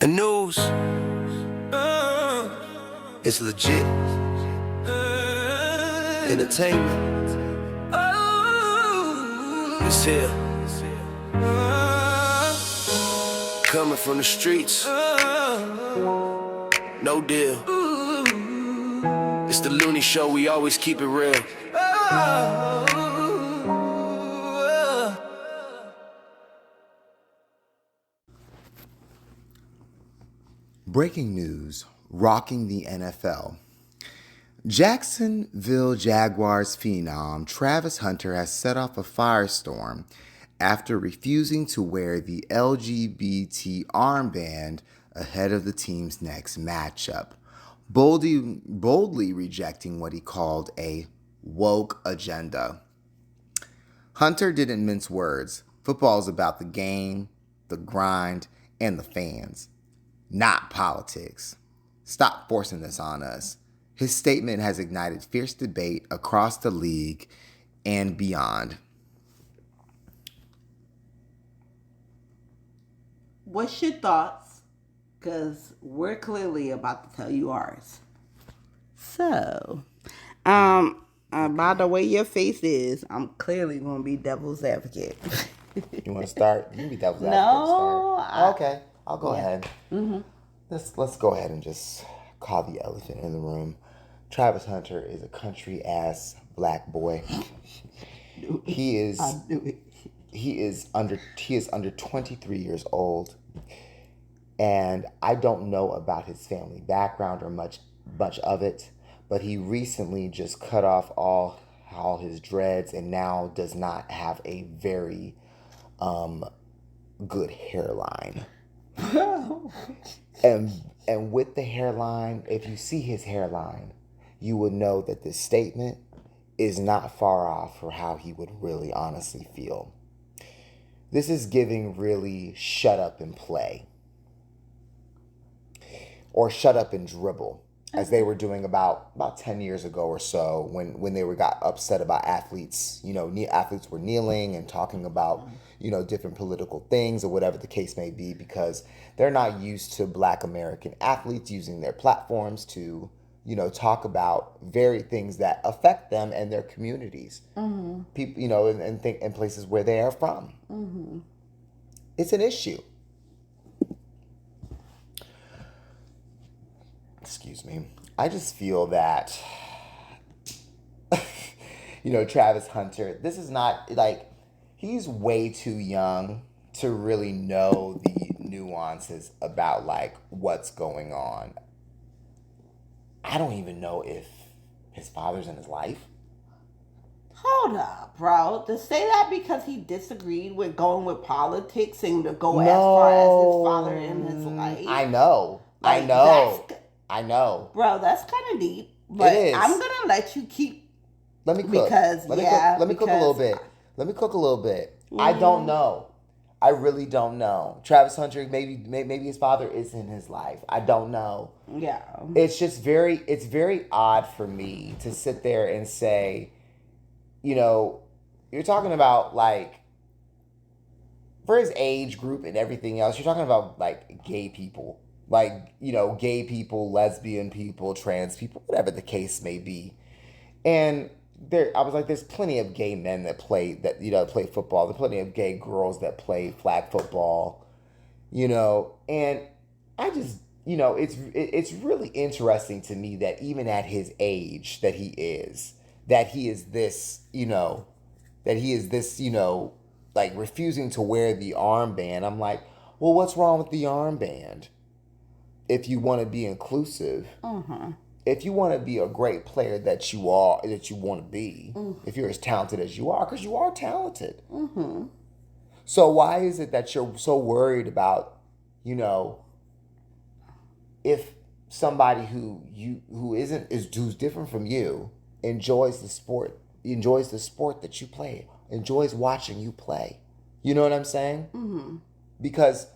The news, it's legit. Entertainment, it's here. Coming from the streets, no deal. It's the Looney Show, we always keep it real. Breaking news, rocking the NFL. Jacksonville Jaguars phenom Travis Hunter has set off a firestorm after refusing to wear the LGBT armband ahead of the team's next matchup, boldly rejecting what he called a woke agenda. Hunter didn't mince words. Football is about the game, the grind, and the fans, not politics. Stop forcing this on us. His statement has ignited fierce debate across the league and beyond. What's your thoughts? Because we're clearly about to tell you ours. So, by the way your face is, I'm clearly going to be devil's advocate. You want to start? You can be devil's advocate. No. Okay, I'll go ahead. Mm-hmm. Let's go ahead and just call the elephant in the room. Travis Hunter is a country ass black boy. He is under 23 years old, and I don't know about his family background or much of it, but he recently just cut off all his dreads and now does not have a very good hairline. And with the hairline, if you see his hairline, you would know that this statement is not far off for how he would really honestly feel. This is giving really shut up and play. Or shut up and dribble, as they were doing about 10 years ago or so when they got upset about athletes. You know, athletes were kneeling and talking about, you know, different political things or whatever the case may be, because they're not used to Black American athletes using their platforms to, you know, talk about very things that affect them and their communities. Mm-hmm. People, you know, and think in places where they are from. Mm-hmm. It's an issue. Excuse me. I just feel that, you know, Travis Hunter, this is not, like, he's way too young to really know the nuances about, like, what's going on. I don't even know if his father's in his life. Hold up, bro. To say that because he disagreed with going with politics and to go as far as his father in his life. I know. Like, I know. Bro, that's kind of deep. But it is. I'm going to let you keep. Let me cook. Let me cook a little bit. Mm-hmm. I don't know. I really don't know. Travis Hunter, maybe his father is in his life. I don't know. Yeah. It's just it's very odd for me to sit there and say, you know, you're talking about, like, for his age group and everything else, you're talking about, like, gay people. Like, you know, gay people, lesbian people, trans people, whatever the case may be. And I was like, there's plenty of gay men that play football. There's plenty of gay girls that play flag football, you know. And I just, you know, it's really interesting to me that even at his age that he is this, you know, like, refusing to wear the armband. I'm like, well, what's wrong with the armband? If you want to be inclusive, if you want to be a great player that you want to be, if you're as talented as you are, because you are talented. Mm-hmm. So why is it that you're so worried about, you know, if somebody who's different from you enjoys the sport that you play, enjoys watching you play? You know what I'm saying? Mm-hmm. Because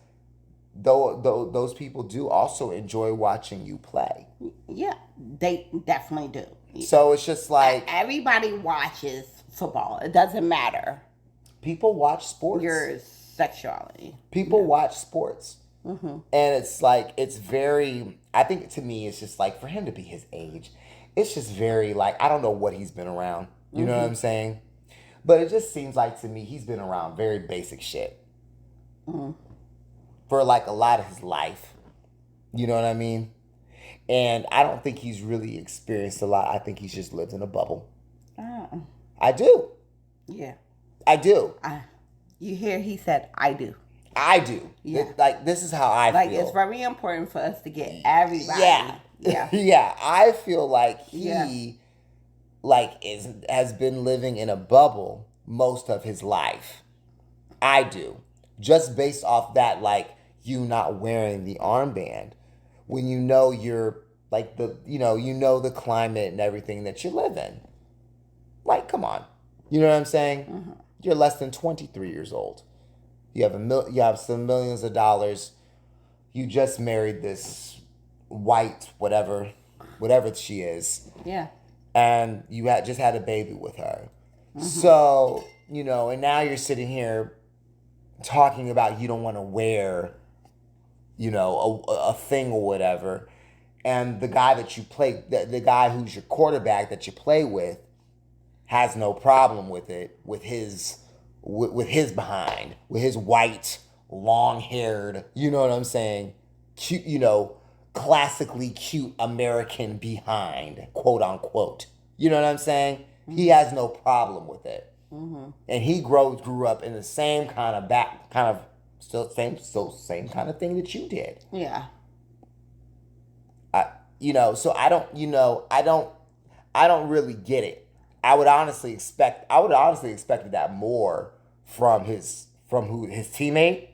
Though those people do also enjoy watching you play. Yeah, they definitely do. So it's just like, everybody watches football. It doesn't matter. People watch sports. Your sexuality. People watch sports. And it's like, it's very, I think to me, it's just like, for him to be his age, it's just very like, I don't know what he's been around. You know what I'm saying? But it just seems like to me, he's been around very basic shit for like a lot of his life. You know what I mean? And I don't think he's really experienced a lot. I think he's just lived in a bubble. I do. Yeah. I do. You hear he said, I do. I do. Yeah. Like, this is how I Like, feel. it's very important for us to get everybody. Yeah. Yeah. Yeah. I feel like he has been living in a bubble most of his life. I do. Just based off that, like, you not wearing the armband when you know you're like the climate and everything that you live in. Like, come on. You know what I'm saying? You're less than 23 years old. You have some millions of dollars. You just married this white whatever she is. Yeah. And you just had a baby with her. So, and now you're sitting here talking about you don't want to wear, a thing or whatever. And the guy that you play, the guy who's your quarterback that you play with, has no problem with it, with his behind, with his white, long-haired, you know what I'm saying, cute, classically cute American behind, quote unquote. You know what I'm saying? He has no problem with it. And he grew up in the same kind of same kind of thing that you did. Yeah. So I don't really get it. I would honestly expected that more from his teammate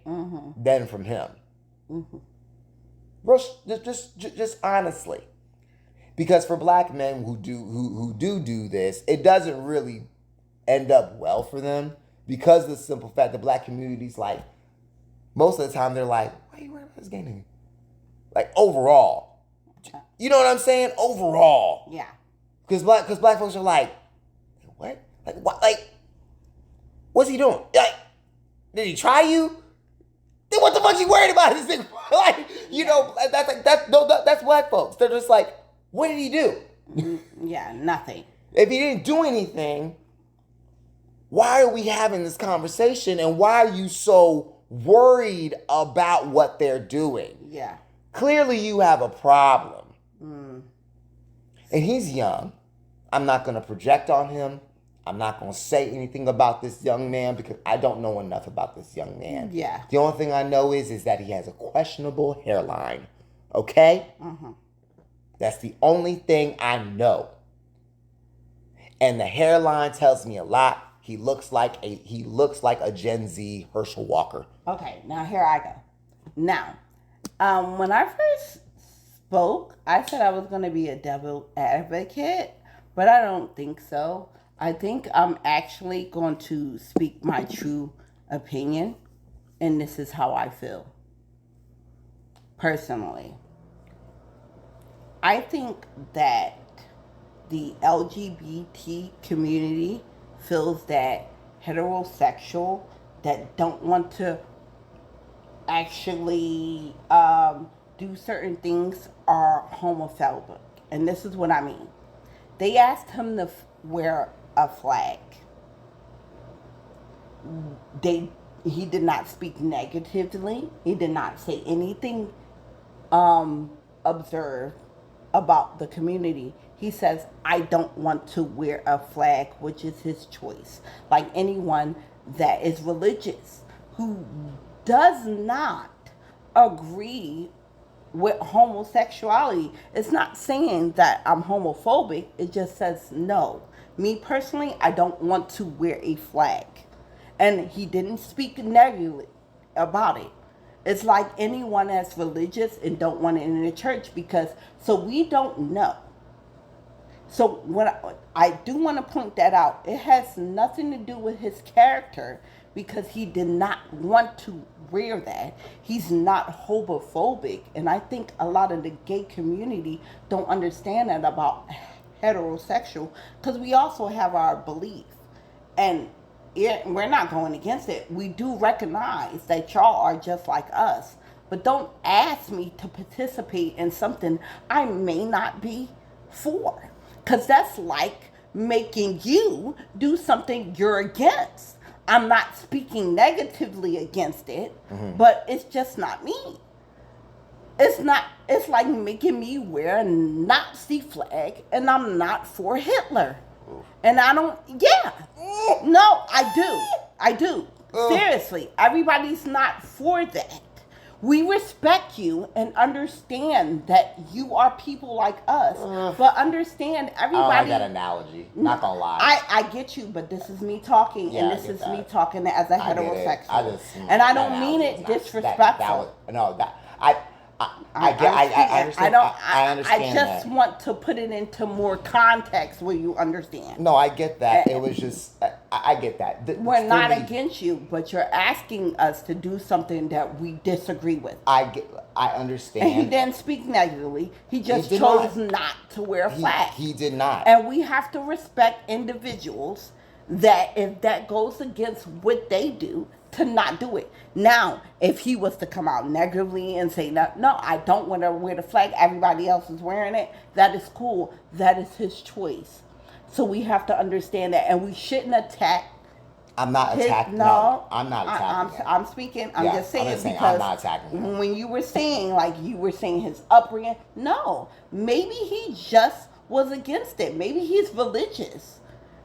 than from him. Just honestly, because for black men who do this, it doesn't really end up well for them, because of the simple fact the black community's like, most of the time they're like, why are you wearing this gay nigga? Like, overall, you know what I'm saying? Overall, Yeah. because black folks are like, what? Like, what? Like, what's he doing? Like, did he try you? Then what the fuck you worried about this thing? Like, that's black folks. They're just like, what did he do? Yeah, nothing. If he didn't do anything, why are we having this conversation? And why are you so worried about what they're doing? Yeah. Clearly you have a problem. And he's young. I'm not going to project on him. I'm not going to say anything about this young man because I don't know enough about this young man. Yeah. The only thing I know is that he has a questionable hairline. Okay? That's the only thing I know. And the hairline tells me a lot. He looks like a Gen Z Herschel Walker. Okay, now here I go. Now, when I first spoke, I said I was going to be a devil advocate, but I don't think so. I think I'm actually going to speak my true opinion, and this is how I feel. Personally, I think that the LGBT community feels that heterosexual that don't want to actually do certain things are homophobic. And this is what I mean. They asked him to wear a flag. He did not speak negatively. He did not say anything observed about the community. He says, I don't want to wear a flag, which is his choice. Like anyone that is religious who does not agree with homosexuality. It's not saying that I'm homophobic. It just says no. Me personally, I don't want to wear a flag. And he didn't speak negatively about it. It's like anyone that's religious and don't want it in the church so we don't know. So what I do want to point that out. It has nothing to do with his character because he did not want to wear that. He's not homophobic. And I think a lot of the gay community don't understand that about heterosexual because we also have our belief. And we're not going against it. We do recognize that y'all are just like us. but don't ask me to participate in something I may not be for. Because that's like making you do something you're against. I'm not speaking negatively against it, but it's just not me. It's like making me wear a Nazi flag and I'm not for Hitler. And I don't, yeah. No, I do. Seriously, everybody's not for that. We respect you and understand that you are people like us, but understand I everybody. don't like that analogy. Not gonna lie. I get you, but this is me talking, Yeah, and I this get is that. me talking as a I get it. heterosexual. And I don't mean it disrespectful. I understand. I understand I just that. want to put it into more context where you understand. No, I get that. It was just, I get that. We're not against you, but you're asking us to do something that we disagree with. I understand. And he didn't speak negatively. He just did chose not. not to wear a flag. He did not. And we have to respect individuals that if that goes against what they do, to not do it. Now, if he was to come out negatively and say, no, I don't want to wear the flag, everybody else is wearing it, that is cool. That is his choice. So we have to understand that. And we shouldn't attack. I'm not attacking. No, I'm not attacking. I'm speaking. I'm just saying because I'm not attacking him. when you were saying, like, you were saying his upbringing, no. Maybe he just was against it. Maybe he's religious.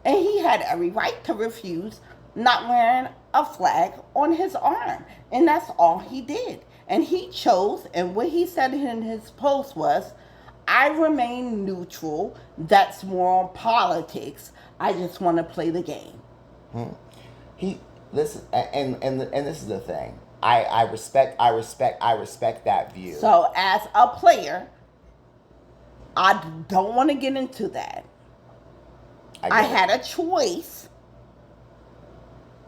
And he had every right to refuse not wearing a flag on his arm. And that's all he did. And he chose, and what he said in his post was, I remain neutral. That's more on politics. I just want to play the game. This is the thing. I respect that view. So as a player, I don't want to get into that. I had a choice.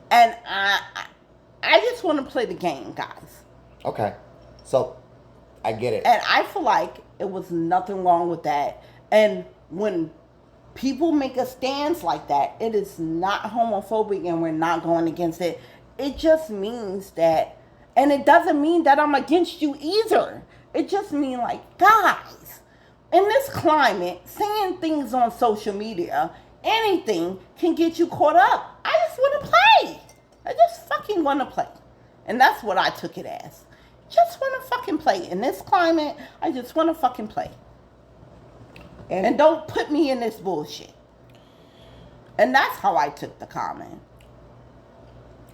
And I just want to play the game, guys. Okay. So, I get it. And I feel like it was nothing wrong with that. And when people make a stance like that, it is not homophobic and we're not going against it. It just means that, and it doesn't mean that I'm against you either. It just means like, guys, in this climate, saying things on social media, anything can get you caught up. I just want to play. I just fucking want to play. And that's what I took it as. Just want to fucking play. In this climate, I just want to fucking play. And don't put me in this bullshit. And that's how I took the comment.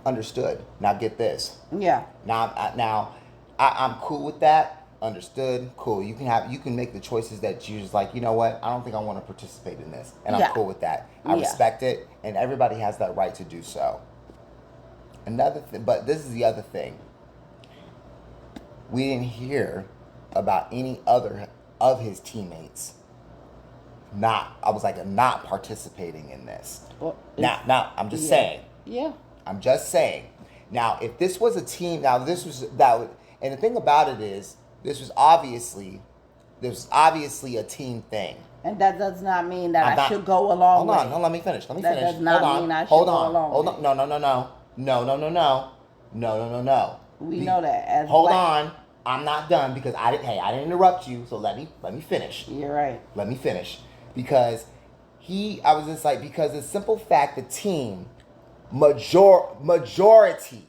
Understood. Now get this. Yeah. Now, I'm cool with that. Understood. Cool. You can make the choices that you just like, you know what? I don't think I want to participate in this. And I'm cool with that. I respect it. And everybody has that right to do so. Another thing, but this is the other thing. We didn't hear about any other of his teammates not participating in this. Well, now, I'm just saying. Yeah. I'm just saying. Now, if this was a team, and the thing about it is, this was obviously a team thing. And that does not mean that I should go along with it. Hold on, let me finish. That does not mean I should go along with it. No. We know that. As hold on. I'm not done because I didn't interrupt you, so let me finish. You're right. Let me finish. Because because the simple fact the team majority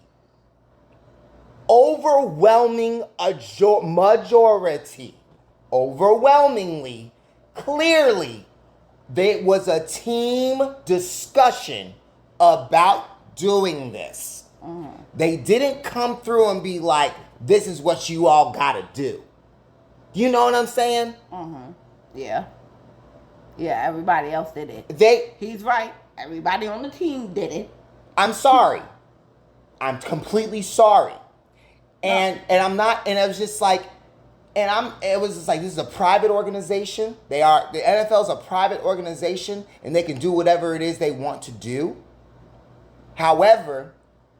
overwhelmingly, clearly, there was a team discussion about doing this. They didn't come through and be like, this is what you all gotta do. You know what I'm saying? Yeah. Yeah, everybody else did it. He's right. Everybody on the team did it. I'm sorry. I'm completely sorry. And I'm not, and it was just like, it was just like, this is a private organization. The NFL is a private organization and they can do whatever it is they want to do. However,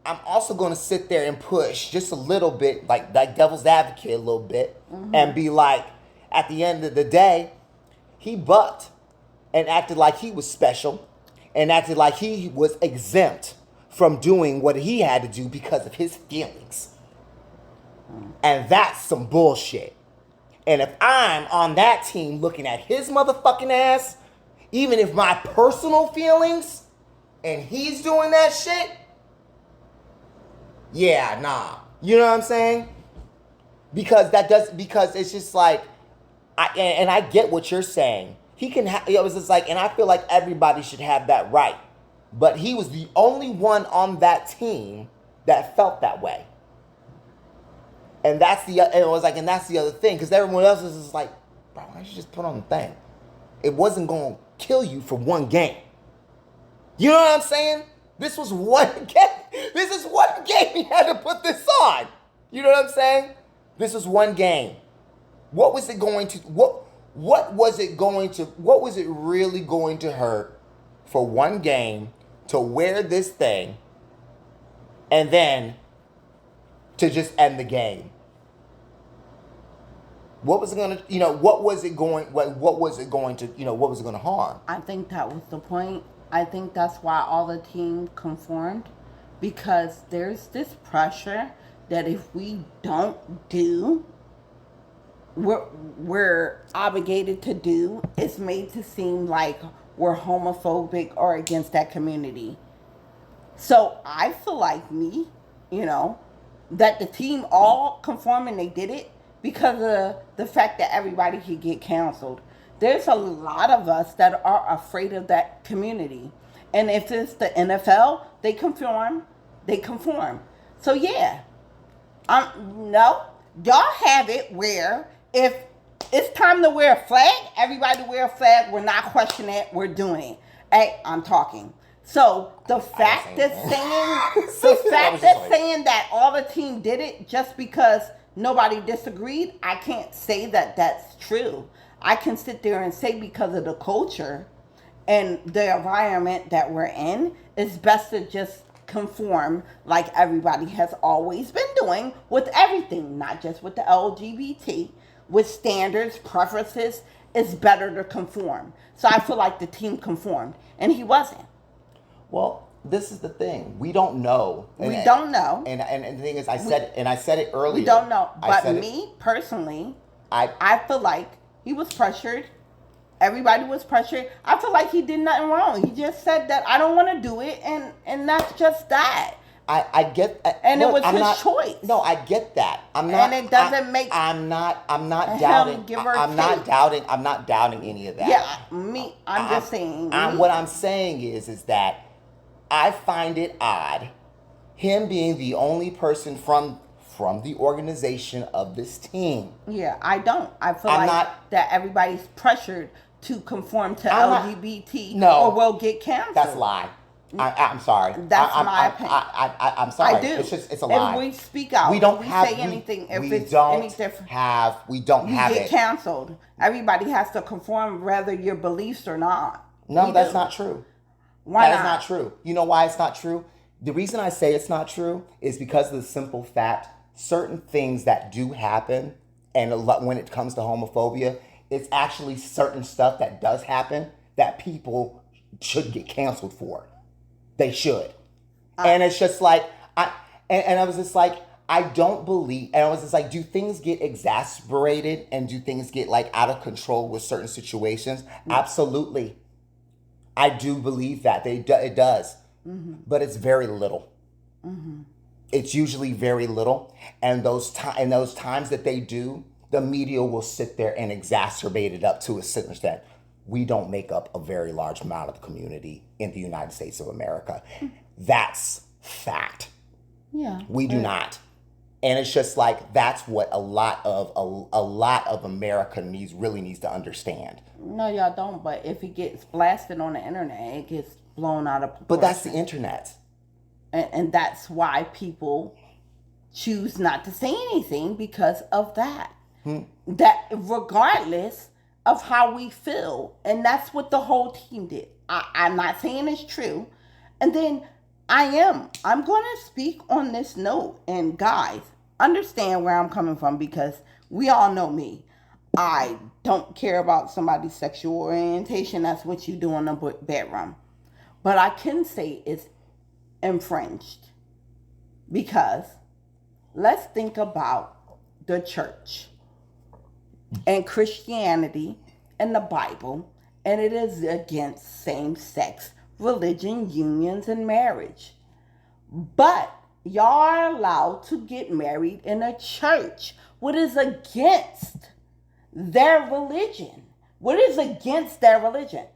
I'm also going to sit there and push just a little bit, like devil's advocate a little bit, and be like, at the end of the day, he bucked and acted like he was special and acted like he was exempt from doing what he had to do because of his feelings. And that's some bullshit. And if I'm on that team looking at his motherfucking ass, even if my personal feelings and he's doing that shit, yeah, nah. You know what I'm saying? Because it's just like, I get what you're saying. He can have, it was just like, and I feel like everybody should have that right. But he was the only one on that team that felt that way. And that's the other thing, because everyone else is just like, bro, why don't you just put on the thing? It wasn't going to kill you for one game. You know what I'm saying? This was one game. This is one game he had to put this on. You know what I'm saying? This was one game. What was it really going to hurt for one game to wear this thing and then to just end the game? What was it going to harm? I think that was the point. I think that's why all the team conformed, because there's this pressure that if we don't do what we're obligated to do, it's made to seem like we're homophobic or against that community. So I feel like that the team all conformed and they did it because of the fact that everybody could get canceled. There's a lot of us that are afraid of that community. And if it's the NFL, they conform. So yeah. No, y'all have it where if it's time to wear a flag, everybody wear a flag. We're not questioning it. We're doing it. Hey, I'm talking. So the fact that saying that all the team did it just because nobody disagreed, I can't say that that's true. I can sit there and say because of the culture and the environment that we're in, it's best to just conform like everybody has always been doing with everything, not just with the LGBT, with standards, preferences. It's better to conform. So I feel like the team conformed, and he wasn't. Well, this is the thing. We don't know. We don't know. And the thing is, I said it earlier. We don't know. But me, personally, I feel like he was pressured. Everybody was pressured. I feel like he did nothing wrong. He just said that I don't want to do it, and that's just that. I get, and look, it was his choice. No, I get that. I'm not. And it doesn't make. I'm not doubting. I'm not doubting any of that. Yeah, I'm just saying. What I'm saying is that I find it odd, him being the only person from the organization of this team. Yeah, I don't. I feel that everybody's pressured to conform to LGBT or will get canceled. That's a lie. I'm sorry. That's my opinion. I'm sorry. I do. It's a lie. If we speak out, we don't say anything. If it's any different, we don't have it. You get canceled. Everybody has to conform, whether your beliefs or not. No, that's not true. Why not? That is not true. You know why it's not true? The reason I say it's not true is because of the simple fact, certain things that do happen, and when it comes to homophobia, it's actually certain stuff that does happen that people should get canceled for. They should. And it's just like, I was just like, I don't believe, and I was just like, do things get exasperated and do things get like out of control with certain situations? Mm-hmm. Absolutely. I do believe that. It does. Mm-hmm. But it's very little. Mm-hmm. It's usually very little. And those times that they do, the media will sit there and exacerbate it up to a certain extent. We don't make up a very large amount of the community in the United States of America. That's fact. Yeah. We do not. And it's just like, that's what a lot of America really needs to understand. No, y'all don't. But if it gets blasted on the internet, it gets blown out of proportion. But that's the internet. And that's why people choose not to say anything because of that. That regardless of how we feel. And that's what the whole team did. I'm not saying it's true. And then I'm going to speak on this note. And guys, understand where I'm coming from, because we all know me. I don't care about somebody's sexual orientation. That's what you do in the bedroom. But I can say it's infringed, because let's think about the church and Christianity and the Bible, and it is against same-sex religion, unions, and marriage. But y'all are allowed to get married in a church. What is against their religion? What is against their religion?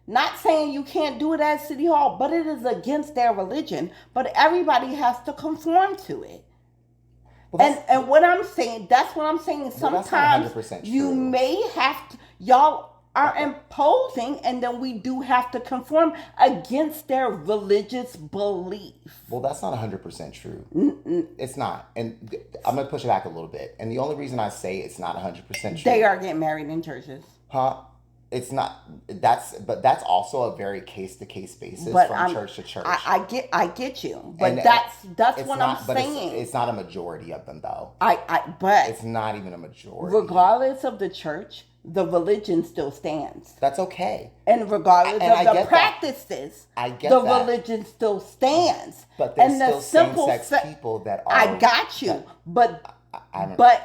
Not saying you can't do it at City Hall, but it is against their religion. But everybody has to conform to it. Well, and what I'm saying, that's what I'm saying. Sometimes you may have to, y'all are imposing, and then we do have to conform against their religious belief. Well, that's not 100% true. It's not. And I'm going to push it back a little bit. And the only reason I say it's not 100% true. They are getting married in churches. Huh? It's not. That's also a very case-to-case basis from church to church. I get you. But that's what I'm saying. It's not a majority of them, though. But it's not even a majority. Regardless of the church, the religion still stands. That's okay. And regardless of the practices, the religion still stands. But there's still same-sex people that are. I got you. But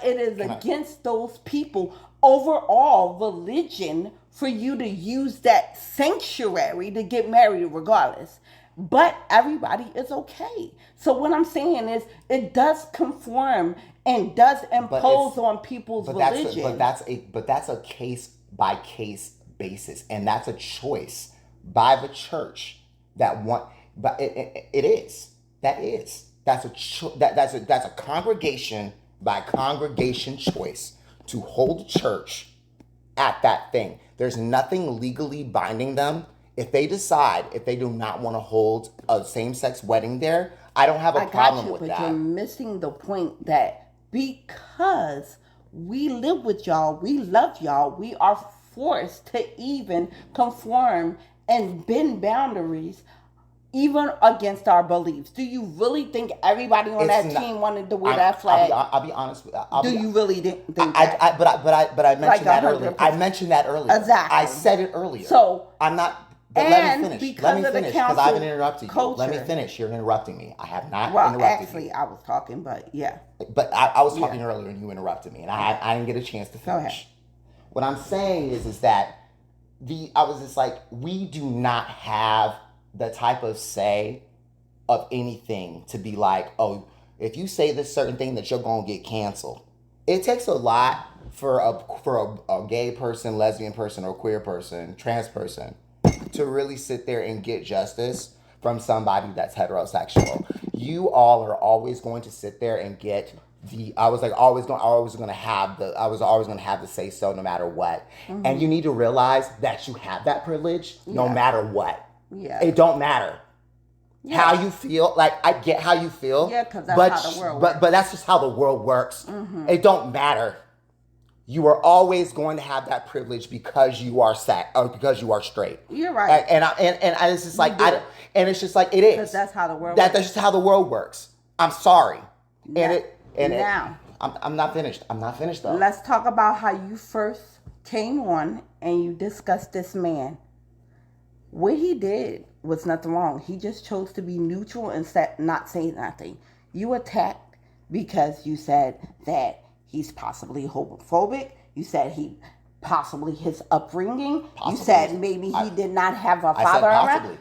it is against those people overall religion for you to use that sanctuary to get married regardless. But everybody is okay. So what I'm saying is it does conform and does impose on people's religion. But that's a case by case basis, and that's a choice by the church that want. But that's a congregation by congregation choice to hold church at that thing. There's nothing legally binding them. If they decide, if they do not want to hold a same-sex wedding there, I don't have a problem with that. But you're missing the point that because we live with y'all, we love y'all, we are forced to even conform and bend boundaries even against our beliefs. Do you really think everybody on that team wanted to wear that flag? I'll be honest with you. You really think that? But I mentioned that earlier. I mentioned that earlier. Exactly. I said it earlier. So I'm not. But let me finish because I haven't interrupted you. Culture. Let me finish. You're interrupting me. I have not interrupted actually, you. I was talking, but yeah. But I was talking earlier and you interrupted me, and I didn't get a chance to finish. Go ahead. What I'm saying is that I was just like, we do not have the type of say of anything to be like, oh, if you say this certain thing that you're gonna get canceled. It takes a lot for a gay person, lesbian person, or queer person, trans person to really sit there and get justice from somebody that's heterosexual. You all are always going to sit there and get I was always going to have the say so no matter what. Mm-hmm. And you need to realize that you have that privilege no matter what. Yeah. It don't matter. Yeah. How you feel, like I get how you feel. Yeah, because that's how the world works. But that's just how the world works. Mm-hmm. It don't matter. You are always going to have that privilege because you are because you are straight. You're right. And it's just like it's just like it is. Because that's how the world works. That's just how the world works. I'm sorry. Now I'm not finished. I'm not finished though. Let's talk about how you first came on and you discussed this man. What he did was nothing wrong. He just chose to be neutral and not say nothing. You attacked because you said that he's possibly homophobic. You said his upbringing. Possibly. You said maybe he did not have a father around.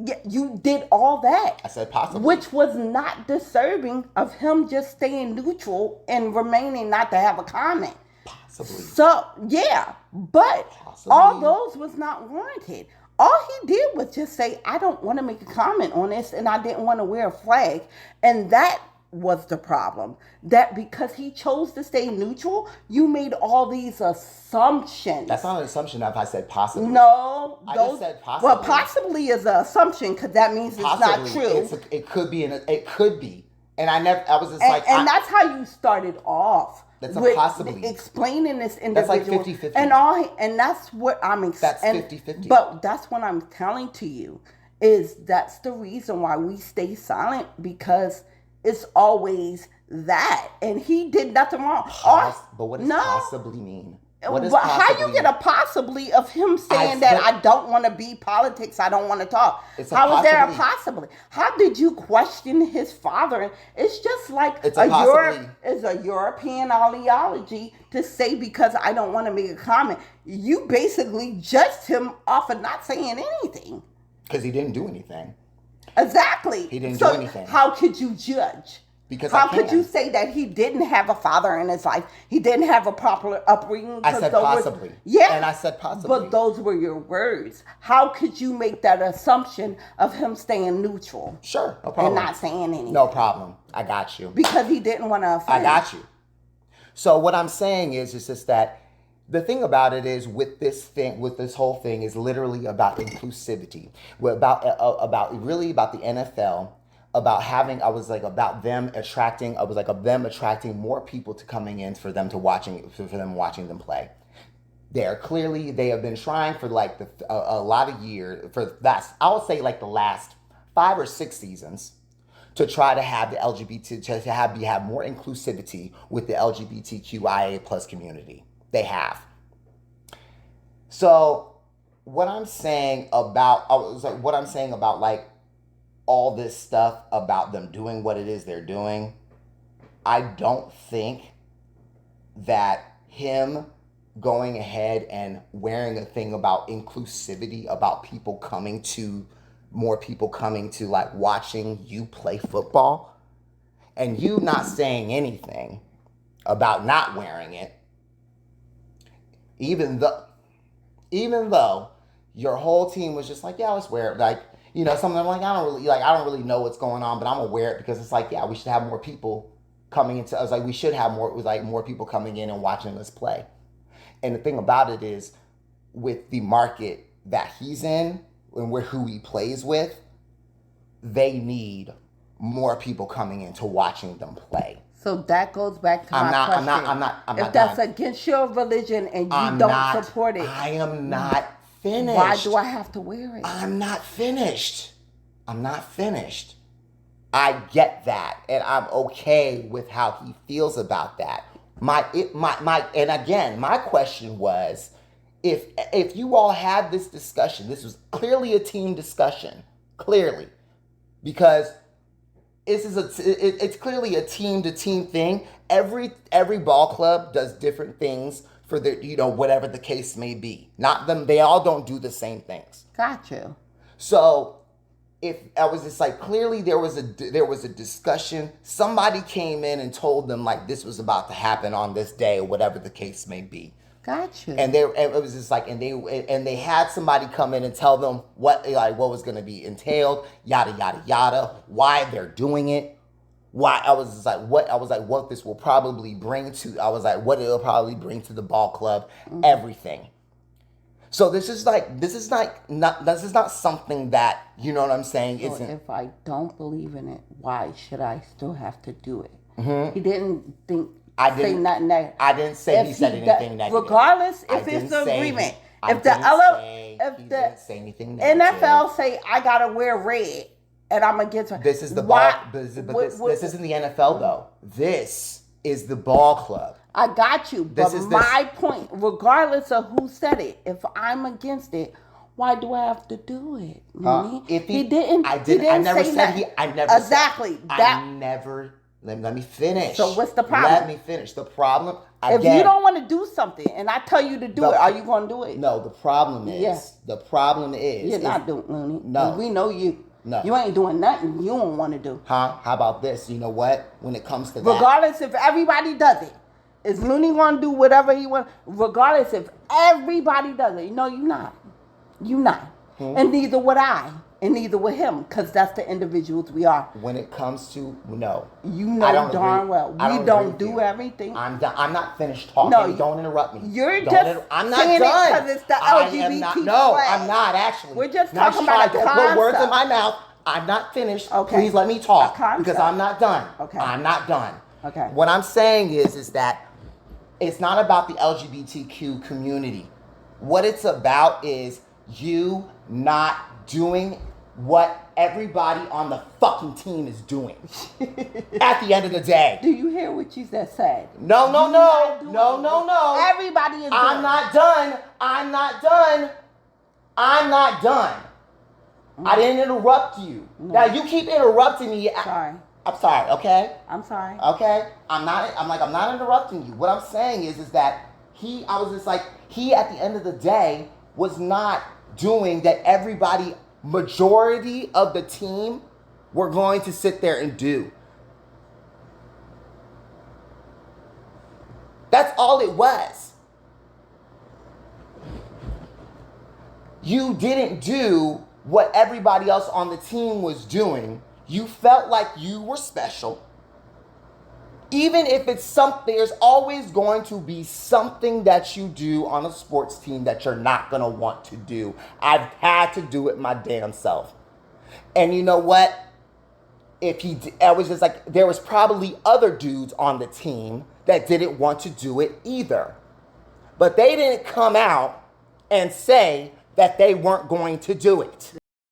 Yeah, you did all that. I said possibly. Which was not disturbing of him just staying neutral and remaining not to have a comment. Possibly. So, yeah. But all those was not warranted. All he did was just say, I don't want to make a comment on this and I didn't want to wear a flag. And that was the problem. That because he chose to stay neutral, you made all these assumptions. That's not an assumption if I said possibly. No. I just said possibly. Well, possibly is an assumption because that means possibly. It's not true. It could be. It could be. And I was just And that's how you started off. That's a possibly. Explaining this individual. That's like 50-50. And that's what I'm That's 50-50. But that's what I'm telling to you is that's the reason why we stay silent because it's always that. And he did nothing wrong. But what does possibly mean? What is But how you possibly? get a possibly of him saying that I don't want to be politics, I don't want to talk? How is there a possibly? How did you question his father? It's just like it's a European ideology to say because I don't want to make a comment. You basically judged him off of not saying anything. Because he didn't do anything. Exactly. He didn't do anything. How could you judge? Because how could you say that he didn't have a father in his life? He didn't have a proper upbringing. I said possibly. And I said possibly. But those were your words. How could you make that assumption of him staying neutral? Sure, no problem. And not saying anything. No problem. I got you. Because he didn't want to offend. I got you. So what I'm saying is just that the thing about it is with this whole thing is literally about inclusivity. About the NFL. About them attracting more people to coming in for them watching them play. They have been trying for like a lot of years I would say like the last 5 or 6 seasons to try to have the LGBT to have more inclusivity with the LGBTQIA plus community. They have. So what I'm saying about like all this stuff about them doing what it is they're doing, I don't think that him going ahead and wearing a thing about inclusivity, about more people coming to like watching you play football, and you not saying anything about not wearing it, even though your whole team was just like, yeah, let's wear it. Like, you know, something like I don't really know what's going on, but I'm gonna wear it because it's like, yeah, we should have more people coming into. I was like, we should have more people coming in and watching us play. And the thing about it is, with the market that he's in and who he plays with, they need more people coming into watching them play. So that goes back to my question. I'm not if that's done. Against your religion and you don't support it. I am not finished. Why do I have to wear it? I'm not finished. I get that, and I'm okay with how he feels about that. And again, my question was, if you all had this discussion, this was clearly a team discussion, clearly, because it's clearly a team to team thing. Every ball club does different things for their, whatever the case may be. Not them, they all don't do the same things. Got you. So if I was just like, clearly there was a discussion. Somebody came in and told them like this was about to happen on this day or whatever the case may be. Gotcha. And it was just like, and they had somebody come in and tell them what was going to be entailed, yada yada yada, why they're doing it, why. I was like, what this will probably bring to. I was like, what it'll probably bring to the ball club, everything. So this is not something that, you know what I'm saying. So if I don't believe in it, why should I still have to do it? Mm-hmm. He didn't think. Say nothing negative. I didn't say he said anything negative. Regardless, if it's an agreement, if the NFL say I gotta wear red and I'm against her, this is the ball. This isn't the NFL though. This is the ball club. I got you, but my point, regardless of who said it, if I'm against it, why do I have to do it? If he didn't. I never said. Exactly. Let me finish. So what's the problem? Let me finish. The problem, again, if you don't want to do something and I tell you to do it, are you going to do it? No, the problem is, you're not doing it. No. We know you. No. You ain't doing nothing you don't want to do. How about this? You know what? When it comes to that. Regardless if everybody does it, is Looney going to do whatever he wants? Regardless if everybody does it. No, you're not. You're not. And neither would I. And neither with him, because that's the individuals we are. When it comes to, no. You know darn well. We don't do everything. I'm not finished talking. No, don't interrupt me. I'm not saying done. It because it's the LGBT flag. I'm not actually. We're just talking about a concept. Don't put words in my mouth. I'm not finished. Okay. Please let me talk. Because I'm not done. Okay. I'm not done. Okay. What I'm saying is that it's not about the LGBTQ community. What it's about is you not doing what everybody on the fucking team is doing at the end of the day. Do you hear what you just said? No. Everybody is doing I'm not done. I didn't interrupt you. No. Now you keep interrupting me. Sorry. I'm sorry, okay? I'm sorry. Okay? I'm not interrupting you. What I'm saying is that he at the end of the day was not doing that everybody, majority of the team were going to sit there and do. That's all it was. You didn't do what everybody else on the team was doing. You felt like you were special. Even if it's something, there's always going to be something that you do on a sports team that you're not going to want to do. I've had to do it my damn self. And you know what? There was probably other dudes on the team that didn't want to do it either. But they didn't come out and say that they weren't going to do it.